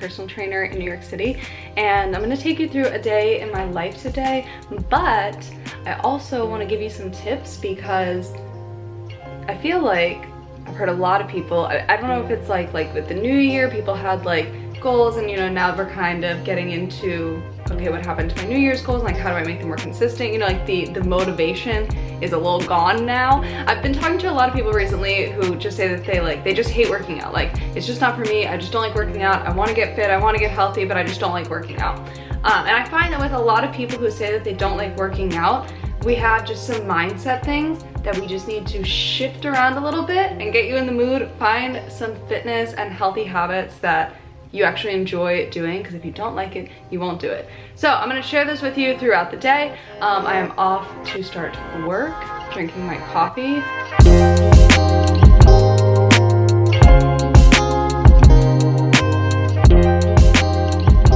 personal trainer in New York City, and I'm gonna take you through a day in my life today, but I also wanna give you some tips because I feel like I've heard a lot of people, I don't know if it's like with the new year, people had like goals, and you know, now we're kind of getting into, okay, what happened to my New Year's goals, and like how do I make them more consistent? You know, like the motivation is a little gone now. I've been talking to a lot of people recently who just say that they just hate working out. Like, it's just not for me, I just don't like working out. I want to get fit, I want to get healthy, but I just don't like working out. And I find that with a lot of people who say that they don't like working out, we have just some mindset things that we just need to shift around a little bit and get you in the mood, find some fitness and healthy habits that you actually enjoy doing, because if you don't like it, you won't do it. So I'm gonna share this with you throughout the day. I am off to start work, drinking my coffee.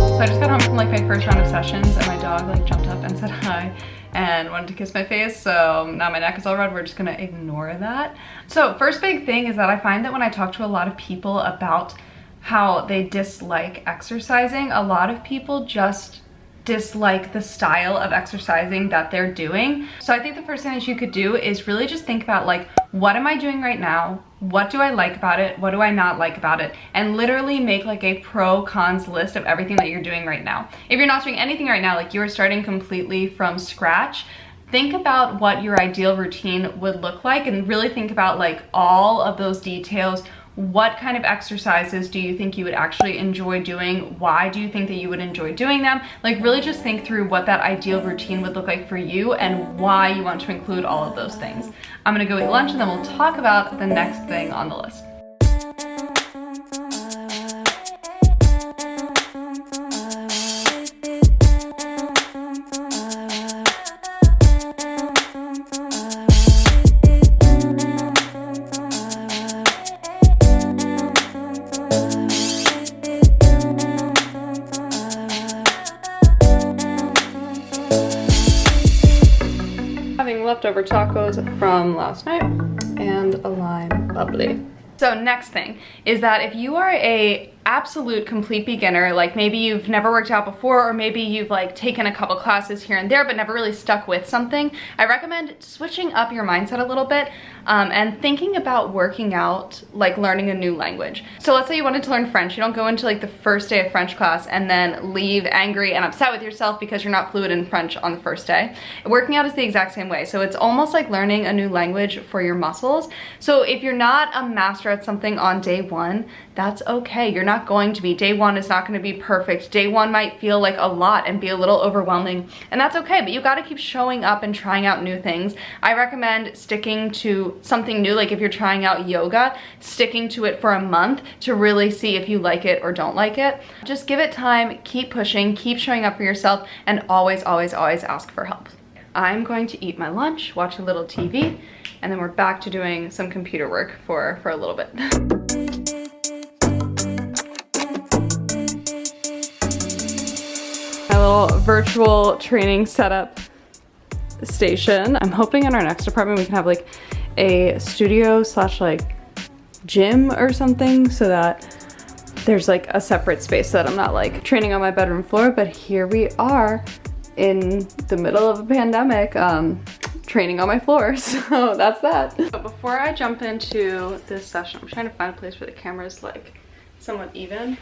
So I just got home from like my first round of sessions, and my dog like jumped up and said hi and wanted to kiss my face, so now my neck is all red. We're just gonna ignore that. So first big thing is that I find that when I talk to a lot of people about how they dislike exercising, a lot of people just dislike the style of exercising that they're doing. So I think the first thing that you could do is really just think about like, what am I doing right now? What do I like about it? What do I not like about it? And literally make like a pro-cons list of everything that you're doing right now. If you're not doing anything right now, like you're starting completely from scratch, think about what your ideal routine would look like, and really think about like all of those details. What kind of exercises do you think you would actually enjoy doing? Why do you think that you would enjoy doing them? Like, really just think through what that ideal routine would look like for you and why you want to include all of those things. I'm gonna go eat lunch, and then we'll talk about the next thing on the list. Leftover tacos from last night and a lime bubbly. So next thing is that if you are a absolute complete beginner, like maybe you've never worked out before, or maybe you've like taken a couple classes here and there but never really stuck with something, I recommend switching up your mindset a little bit and thinking about working out like learning a new language. So let's say you wanted to learn French. You don't go into like the first day of French class and then leave angry and upset with yourself because you're not fluent in French on the first day. Working out is the exact same way. So it's almost like learning a new language for your muscles. So if you're not a master at something on day one, that's okay. You're not going to be. Day one is not going to be perfect. Day one might feel like a lot and be a little overwhelming, and that's okay, but you got to keep showing up and trying out new things. I recommend sticking to something new. Like if you're trying out yoga, sticking to it for a month to really see if you like it or don't like it. Just give it time, keep pushing, keep showing up for yourself, and always, always, always ask for help. I'm going to eat my lunch, watch a little TV, and then we're back to doing some computer work for a little bit. My little virtual training setup station. I'm hoping in our next apartment we can have like a studio slash like gym or something, so that there's like a separate space so that I'm not like training on my bedroom floor. But here we are in the middle of a pandemic, training on my floor, so that's that. But before I jump into this session, I'm trying to find a place where the camera is like somewhat even.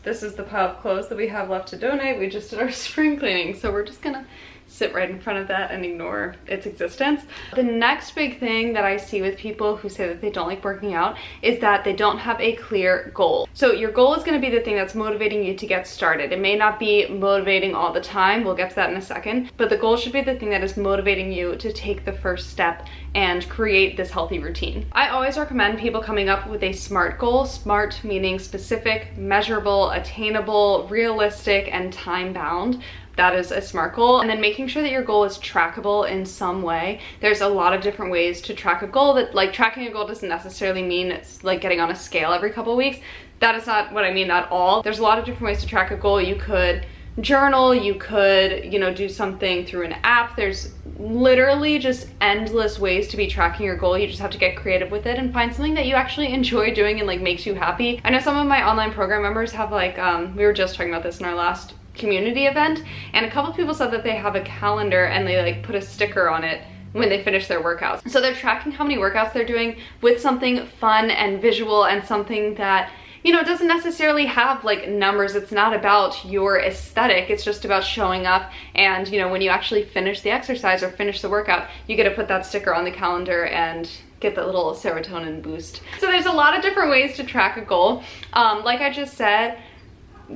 This is the pile of clothes that we have left to donate. We just did our spring cleaning, so we're just gonna sit right in front of that and ignore its existence. The next big thing that I see with people who say that they don't like working out is that they don't have a clear goal. So your goal is going to be the thing that's motivating you to get started. It may not be motivating all the time, we'll get to that in a second, but the goal should be the thing that is motivating you to take the first step and create this healthy routine. I always recommend people coming up with a SMART goal. SMART meaning specific, measurable, attainable, realistic, and time-bound. That is a SMART goal. And then making sure that your goal is trackable in some way. There's a lot of different ways to track a goal. That like tracking a goal doesn't necessarily mean it's like getting on a scale every couple of weeks. That is not what I mean at all. There's a lot of different ways to track a goal. You could journal, you could, you know, do something through an app. There's literally just endless ways to be tracking your goal. You just have to get creative with it and find something that you actually enjoy doing and like makes you happy. I know some of my online program members have like, we were just talking about this in our last community event, and a couple of people said that they have a calendar and they like put a sticker on it when they finish their workouts. So they're tracking how many workouts they're doing with something fun and visual and something that, you know, doesn't necessarily have like numbers. It's not about your aesthetic. It's just about showing up. And, you know, when you actually finish the exercise or finish the workout, you get to put that sticker on the calendar and get that little serotonin boost. So there's a lot of different ways to track a goal. Like I just said,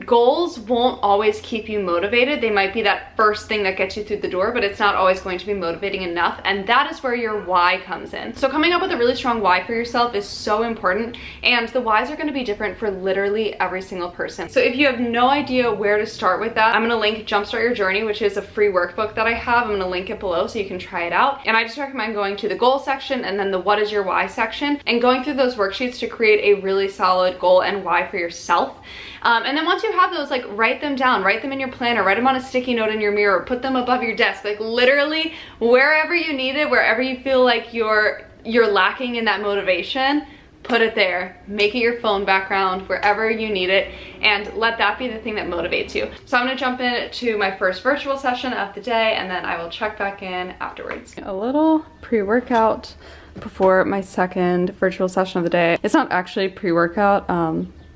goals won't always keep you motivated. They might be that first thing that gets you through the door, but it's not always going to be motivating enough, and that is where your why comes in. So coming up with a really strong why for yourself is so important, and the whys are going to be different for literally every single person. So if you have no idea where to start with that, I'm going to link Jumpstart Your Journey, which is a free workbook that I have. I'm going to link it below so you can try it out. And I just recommend going to the goal section and then the what is your why section and going through those worksheets to create a really solid goal and why for yourself. And then once you have those, like, write them down, write them in your planner, write them on a sticky note in your mirror, put them above your desk, like literally wherever you need it, wherever you feel like you're lacking in that motivation, put it there, make it your phone background, wherever you need it, and let that be the thing that motivates you. So I'm gonna jump into my first virtual session of the day, and then I will check back in afterwards. A little pre-workout before my second virtual session of the day. It's not actually pre-workout,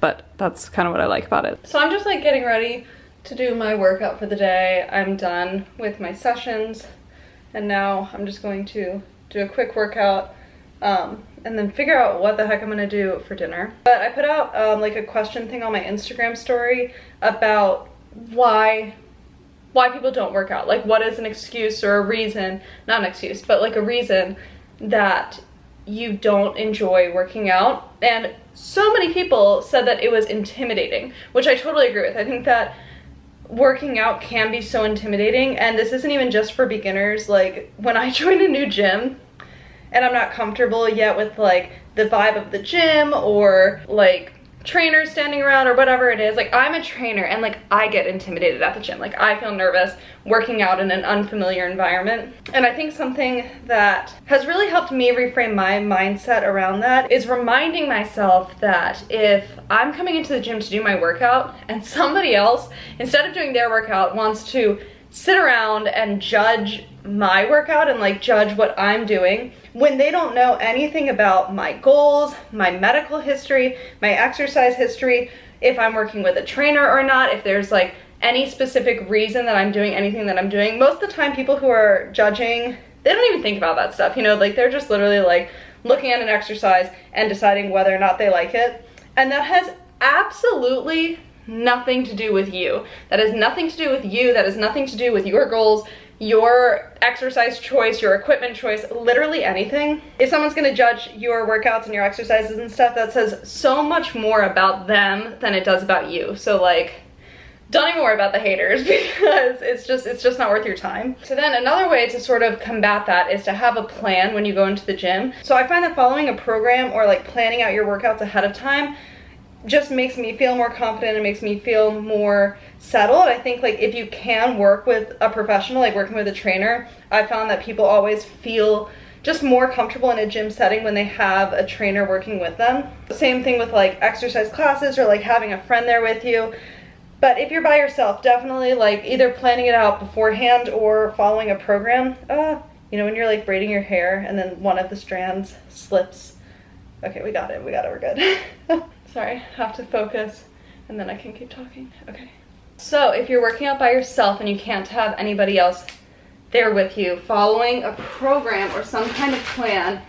but that's kind of what I like about it. So I'm just like getting ready to do my workout for the day. I'm done with my sessions, and now I'm just going to do a quick workout and then figure out what the heck I'm gonna do for dinner. But I put out like a question thing on my Instagram story about why people don't work out. Like, what is an excuse or a reason, not an excuse, but like a reason that you don't enjoy working out. And so many people said that it was intimidating, which I totally agree with. I think that working out can be so intimidating, and this isn't even just for beginners. Like, when I join a new gym and I'm not comfortable yet with like the vibe of the gym or like trainers standing around or whatever it is, like, I'm a trainer and like I get intimidated at the gym. Like, I feel nervous working out in an unfamiliar environment. And I think something that has really helped me reframe my mindset around that is reminding myself that if I'm coming into the gym to do my workout and somebody else, instead of doing their workout, wants to sit around and judge my workout and like judge what I'm doing when they don't know anything about my goals, my medical history, my exercise history, if I'm working with a trainer or not, if there's like any specific reason that I'm doing anything that I'm doing. Most of the time, people who are judging, they don't even think about that stuff, you know, like they're just literally like looking at an exercise and deciding whether or not they like it. And that has absolutely nothing to do with you. That has nothing to do with you. That has nothing to do with your goals, your exercise choice, your equipment choice, literally anything. If someone's gonna judge your workouts and your exercises and stuff, that says so much more about them than it does about you. So like, don't even worry about the haters, because it's just not worth your time. So then another way to sort of combat that is to have a plan when you go into the gym. So I find that following a program or like planning out your workouts ahead of time just makes me feel more confident. It makes me feel more settled. I think like if you can work with a professional, like working with a trainer, I found that people always feel just more comfortable in a gym setting when they have a trainer working with them. Same thing with like exercise classes or like having a friend there with you. But if you're by yourself, definitely like either planning it out beforehand or following a program. You know, when you're like braiding your hair and then one of the strands slips. Okay, we got it, we're good. Sorry, have to focus and then I can keep talking. Okay. So if you're working out by yourself and you can't have anybody else there with you, following a program or some kind of plan,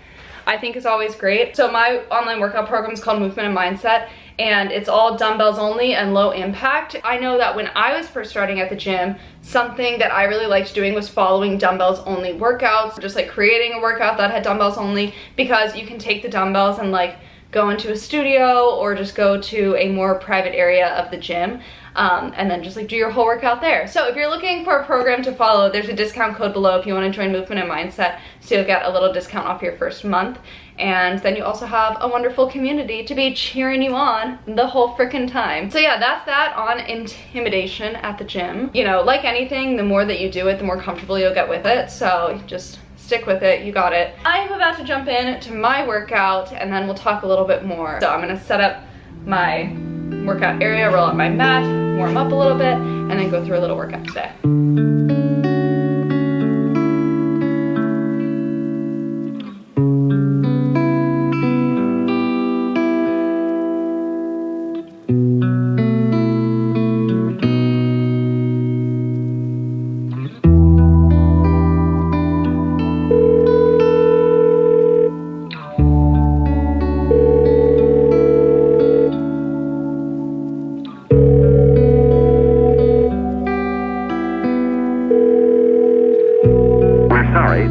I think is always great. So my online workout program is called Movement and Mindset, and it's all dumbbells only and low impact. I know that when I was first starting at the gym, something that I really liked doing was following dumbbells only workouts, just like creating a workout that had dumbbells only, because you can take the dumbbells and like go into a studio or just go to a more private area of the gym. and then just like do your whole workout there. So if you're looking for a program to follow, there's a discount code below if you want to join Movement and Mindset, so you'll get a little discount off your first month. And then you also have a wonderful community to be cheering you on the whole frickin' time. So yeah, that's that on intimidation at the gym. You know, like anything, the more that you do it, the more comfortable you'll get with it. So just stick with it, you got it. I'm about to jump in to my workout and then we'll talk a little bit more. So I'm gonna set up my workout area, roll out my mat, warm up a little bit, and then go through a little workout today.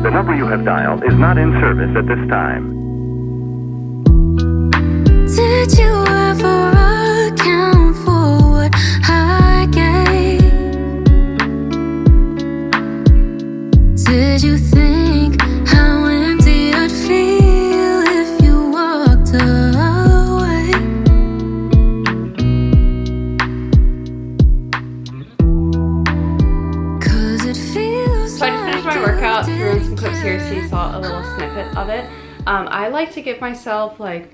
The number you have dialed is not in service at this time. Did you ever account for what I gave? Did you think how empty I'd feel if you walked away? Cause it feels So I just finished my workout, threw in some clips here so you saw a little snippet of it. I like to give myself like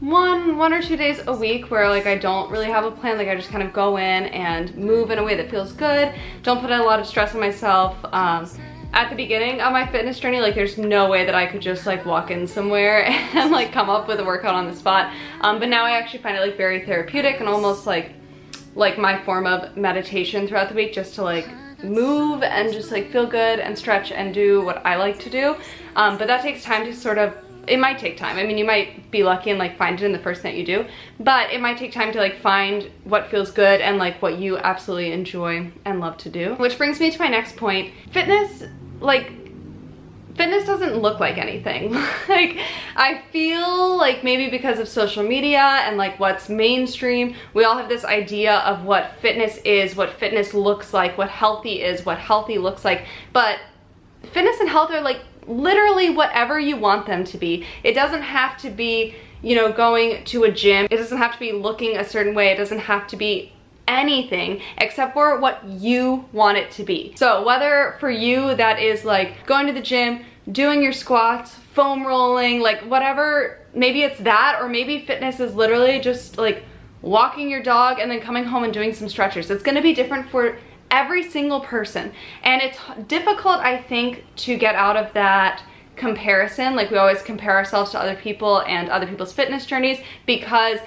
one or 2 days a week where like I don't really have a plan, like I just kind of go in and move in a way that feels good. Don't put a lot of stress on myself. At the beginning of my fitness journey, like there's no way that I could just like walk in somewhere and like come up with a workout on the spot. But now I actually find it like very therapeutic and almost like my form of meditation throughout the week, just to like move and just like feel good and stretch and do what I like to do. But that takes time to sort of, it might take time. I mean, you might be lucky and like find it in the first thing that you do, but it might take time to like find what feels good and like what you absolutely enjoy and love to do. Which brings me to my next point. Fitness doesn't look like anything. Like, I feel like maybe because of social media and like what's mainstream, we all have this idea of what fitness is, what fitness looks like, what healthy is, what healthy looks like. But fitness and health are like literally whatever you want them to be. It doesn't have to be, you know, going to a gym. It doesn't have to be looking a certain way. It doesn't have to be anything except for what you want it to be. So whether for you that is like going to the gym, doing your squats, foam rolling, like whatever, maybe it's that, or maybe fitness is literally just like walking your dog and then coming home and doing some stretches. It's gonna be different for every single person. And it's difficult, I think, to get out of that comparison. Like we always compare ourselves to other people and other people's fitness journeys because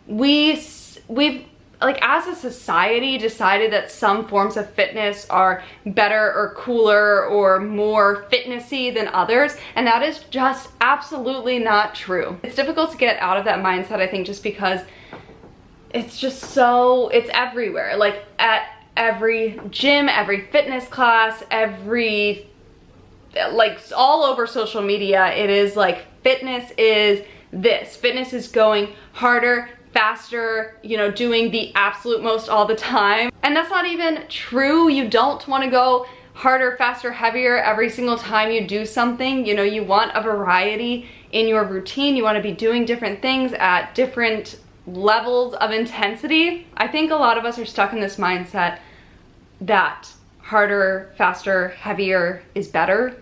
we've like as a society decided that some forms of fitness are better or cooler or more fitnessy than others, and that is just absolutely not true. It's difficult to get out of that mindset, I think, just because it's just so, it's everywhere. Like at every gym, every fitness class, every, like all over social media, it is like fitness is this. Fitness is going harder, faster, you know, doing the absolute most all the time. And that's not even true. You don't want to go harder, faster, heavier every single time you do something. You know, you want a variety in your routine. You want to be doing different things at different levels of intensity. I think a lot of us are stuck in this mindset that harder, faster, heavier is better.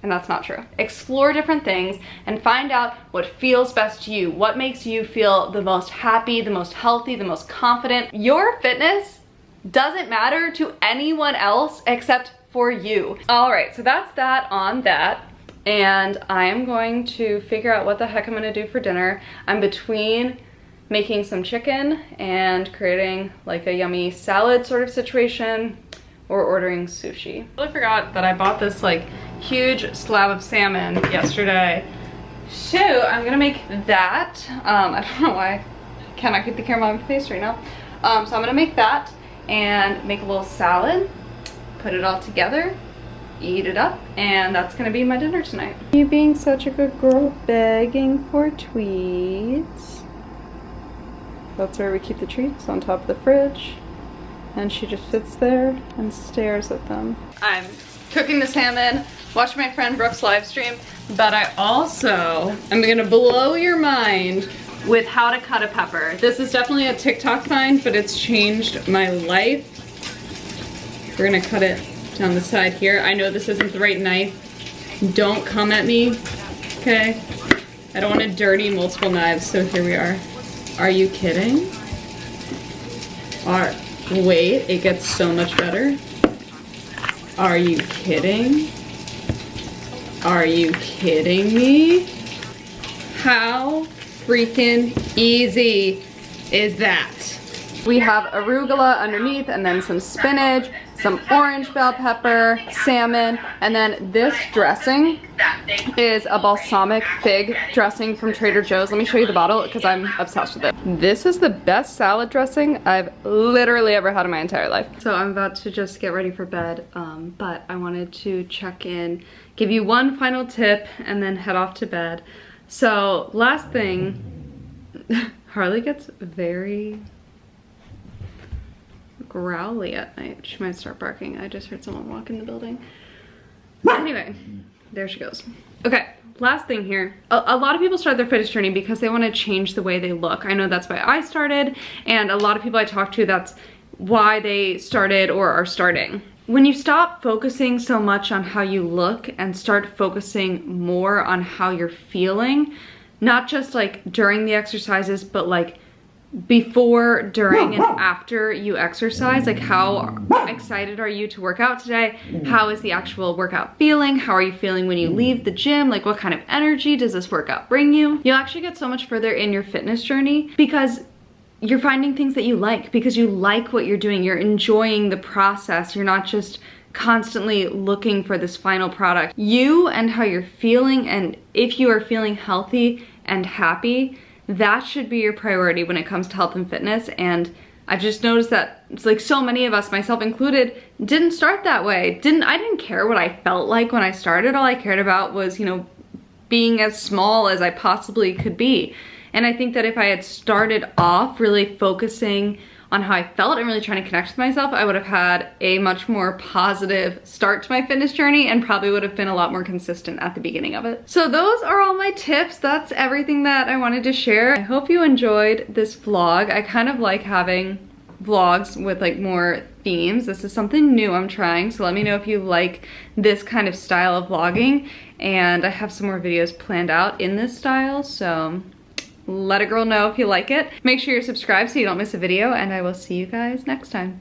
And that's not true. Explore different things and find out what feels best to you, what makes you feel the most happy, the most healthy, the most confident. Your fitness doesn't matter to anyone else except for you. All right, so that's that on that. And I am going to figure out what the heck I'm gonna do for dinner. I'm between making some chicken and creating like a yummy salad sort of situation, or ordering sushi. I really forgot that I bought this like huge slab of salmon yesterday. So I'm gonna make that. I don't know why I cannot keep the camera on my face right now. So I'm gonna make that and make a little salad, put it all together, eat it up, and that's gonna be my dinner tonight. You being such a good girl, begging for tweets. That's where we keep the treats, on top of the fridge. And she just sits there and stares at them. I'm cooking the salmon, watching my friend Brooke's live stream, but I also am gonna blow your mind with how to cut a pepper. This is definitely a TikTok find, but it's changed my life. We're gonna cut it down the side here. I know this isn't the right knife. Don't come at me, okay? I don't want to dirty multiple knives, so here we are. Are you kidding? Wait, it gets so much better. Are you kidding? Are you kidding me? How freaking easy is that? We have arugula underneath and then some spinach, some orange bell pepper, salmon, and then this dressing is a balsamic fig dressing from Trader Joe's. Let me show you the bottle because I'm obsessed with it. This is the best salad dressing I've literally ever had in my entire life. So I'm about to just get ready for bed, but I wanted to check in, give you one final tip, and then head off to bed. So last thing, Harley gets very growly at night. She might start barking. I just heard someone walk in the building. Anyway, there she goes. Okay, last thing here. A lot of people start their fitness journey because they want to change the way they look. I know that's why I started, and a lot of people I talk to, that's why they started or are starting. When you stop focusing so much on how you look and start focusing more on how you're feeling, not just like during the exercises, but like before, during, and after you exercise, like how excited are you to work out today? How is the actual workout feeling? How are you feeling when you leave the gym? Like what kind of energy does this workout bring you? You'll actually get so much further in your fitness journey because you're finding things that you like, because you like what you're doing. You're enjoying the process. You're not just constantly looking for this final product. You and how you're feeling, and if you are feeling healthy and happy, that should be your priority when it comes to health and fitness. And I've just noticed that it's like so many of us, myself included, didn't start that way. I didn't care what I felt like when I started. All I cared about was, you know, being as small as I possibly could be. And I think that if I had started off really focusing on how I felt and really trying to connect with myself, I would have had a much more positive start to my fitness journey and probably would have been a lot more consistent at the beginning of it. So those are all my tips. That's everything that I wanted to share. I hope you enjoyed this vlog. I kind of like having vlogs with like more themes. This is something new I'm trying, so let me know if you like this kind of style of vlogging. And I have some more videos planned out in this style, so let a girl know if you like it. Make sure you're subscribed so you don't miss a video, and I will see you guys next time.